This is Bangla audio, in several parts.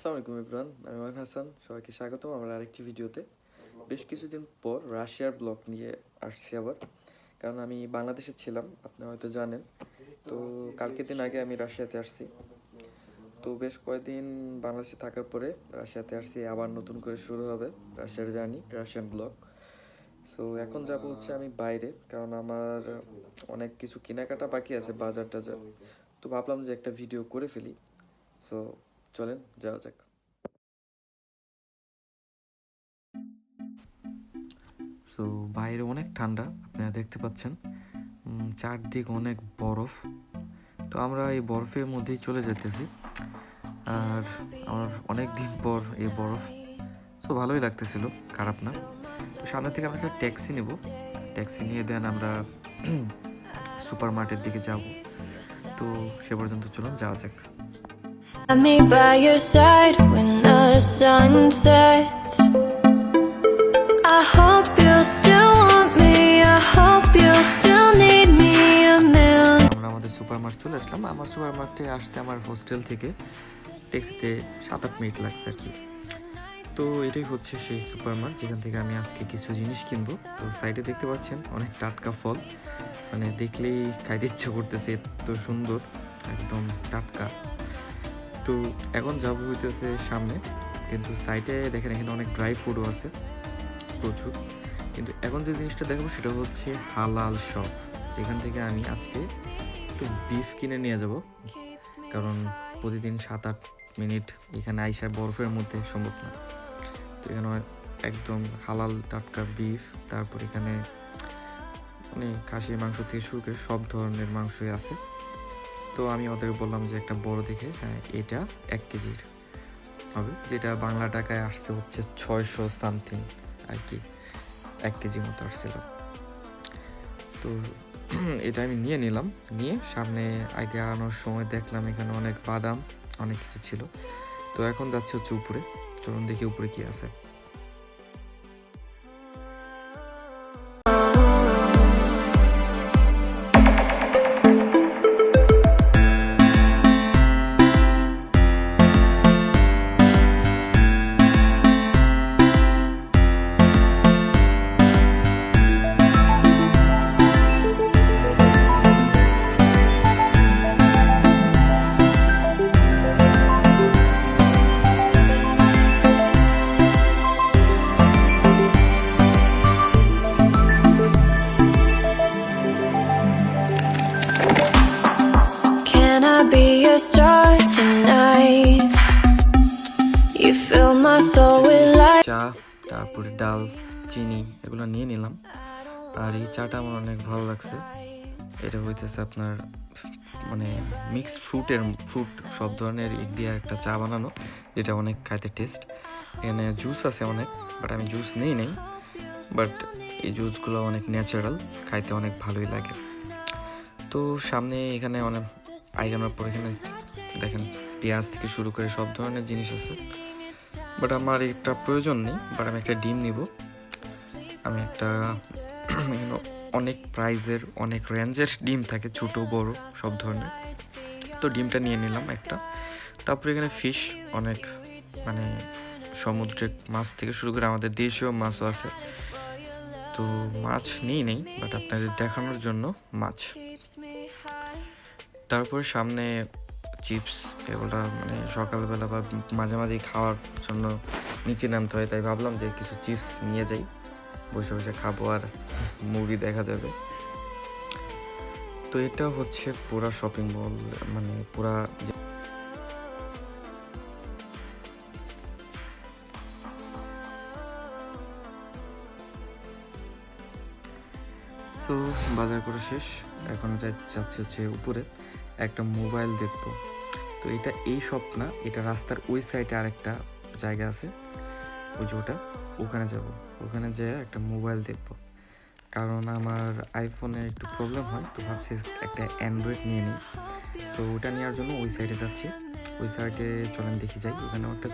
আসসালামু আলাইকুম এভরিওয়ান, আমি ওয়ান হাসান। সবাইকে স্বাগতম আমার আরেকটি ভিডিওতে। বেশ কিছুদিন পর রাশিয়ার ব্লগ নিয়ে আসছি আবার, কারণ আমি বাংলাদেশে ছিলাম, আপনি হয়তো জানেন। তো কালকের দিন আগে আমি রাশিয়াতে আসছি। তো বেশ কয়েকদিন বাংলাদেশে থাকার পরে রাশিয়াতে আসছি, আবার নতুন করে শুরু হবে রাশিয়ার জার্নি, রাশিয়ান ব্লগ। সো এখন যাবো হচ্ছে আমি বাইরে, কারণ আমার অনেক কিছু কেনাকাটা বাকি আছে, বাজার টাজার। তো ভাবলাম যে একটা ভিডিও করে ফেলি। সো চলেন যাওয়া যাক। সো বাইরে অনেক ঠান্ডা, আপনারা দেখতে পাচ্ছেন, চারদিক অনেক বরফ। তো আমরা এই বরফের মধ্যেই চলে যেতেছি, আর আমার অনেক দিন পর এই বরফ। সো ভালোই লাগতেছিল, খারাপ না। তো সামনে থেকে আমরা একটা ট্যাক্সি নেব, ট্যাক্সি নিয়ে দেন আমরা সুপার মার্কেটের দিকে যাব। তো সে পর্যন্ত চলুন যাওয়া যাক। Let me by your side when the sun sets. I hope you still want me. I hope you still need me a million. আমরা আমাদের সুপার মার্কেট চলে আসলাম। আমার সুপার মার্কেটে আসতে আমার হোস্টেল থেকে ট্যাক্সিতে 7-8 মিনিট লাগছে আর কি। তো এটাই হচ্ছে সেই সুপার মার্কেট যেখান থেকে আমি আজকে কিছু জিনিস কিনবো। তো সাইডে দেখতে পাচ্ছেন অনেক টাটকা ফল, মানে দেখলেই খাইতে ইচ্ছে করতেছে, এত সুন্দর, একদম টাটকা। তো এখন যাব হইতেছে সামনে, কিন্তু সাইডে দেখেন এখানে অনেক ড্রাই ফ্রুটও আছে প্রচুর। কিন্তু এখন যে জিনিসটা দেখাবো সেটা হচ্ছে হালাল শপ, যেখান থেকে আমি আজকে একটু বিফ কিনে নিয়ে যাব, কারণ প্রতিদিন 7-8 মিনিট এখানে আইসা বরফের মধ্যে সম্ভব না। তো এখানে একদম হালাল টাটকা বিফ, তারপর এখানে মানে খাসির মাংস থেকে শুরু করে সব ধরনের মাংসই আছে। তো আমি ওদের বললাম যে একটা বড় দেখে, হ্যাঁ এটা 1 কেজির হবে, যেটা বাংলা টাকায় আসছে হচ্ছে 600 সামথিং আর কি, 1 কেজি মতো আসছিল। তো এটা আমি নিয়ে নিলাম, নিয়ে সামনে আগে আনার সময় দেখলাম এখানে অনেক বাদাম, অনেক কিছু ছিল। তো এখন যাচ্ছে হচ্ছে উপরে, চলুন দেখি উপরে কি আছে। Can I be your star tonight? You fill my soul with light. চা, তারপরে ডাল, চিনি এগুলো নিয়ে নিলাম। আর এই চাটা আমার অনেক ভালো লাগছে। এটা হইতেছে আপনার মানে মিক্সড ফ্রুট সব ধরনের ইক দিয়ে একটা চা বানানো, যেটা অনেক খাইতে টেস্ট। এখানে জুস আছে অনেক, বাট আমি জুস নেই, বাট এই জুসগুলো অনেক ন্যাচারাল, খাইতে অনেক ভালোই লাগে। তো সামনে এখানে অনেক আইগানোর পর এখানে দেখেন পেঁয়াজ থেকে শুরু করে সব ধরনের জিনিস আছে, বাট আমার এটা প্রয়োজন নেই। বাট আমি একটা ডিম নিব, আমি একটা এখানে অনেক প্রাইজের অনেক রেঞ্জের ডিম থাকে, ছোট বড় সব ধরনের। তো ডিমটা নিয়ে নিলাম একটা। তারপরে এখানে ফিশ অনেক, মানে সমুদ্রের মাছ থেকে শুরু করে আমাদের দেশীয় মাছও আছে। তো মাছ নেই, বাট আপনাদের দেখানোর জন্য মাছ। তারপরে সামনে চিপস, এগুলো মানে সকালবেলা বা মাঝে মাঝেই খাওয়ার জন্য নিচে নামতে হয়, তাই ভাবলাম যে কিছু চিপস নিয়ে যাই, বসে বসে খাবো আর মুভি দেখা যাবে। তো এটা হচ্ছে পুরা শপিং মল, মানে পুরা সো বাজার করা শেষ। এখন যাচ্ছে হচ্ছে উপরে একটা মোবাইল দেখবো। তো এটা এই শপ না, এটা রাস্তার ওই সাইডে আরেকটা জায়গা আছে, ওই যে ওখানে যাব, ওখানে যেয়ে একটা মোবাইল দেখবো, কারণ আমার আইফোনে একটু প্রবলেম হয়। তো ভাবছি একটা অ্যান্ড্রয়েড নিয়ে নিই। সো ওটা নেওয়ার জন্য ওই সাইডে যাচ্ছি। ওই সাইডে চলেন দেখি যাই। ওখানে একটা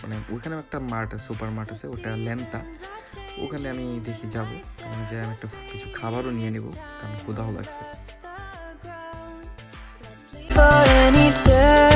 মানে ওইখানে একটা মার্ট আছে, সুপার মার্ট আছে, ওটা লেন্তা। ওখানে আমি দেখি যাবো, ওখানে যাই আমি একটা কিছু খাবারও নিয়ে নেব, কারণ ক্ষুধাও লাগছে। For an eternity.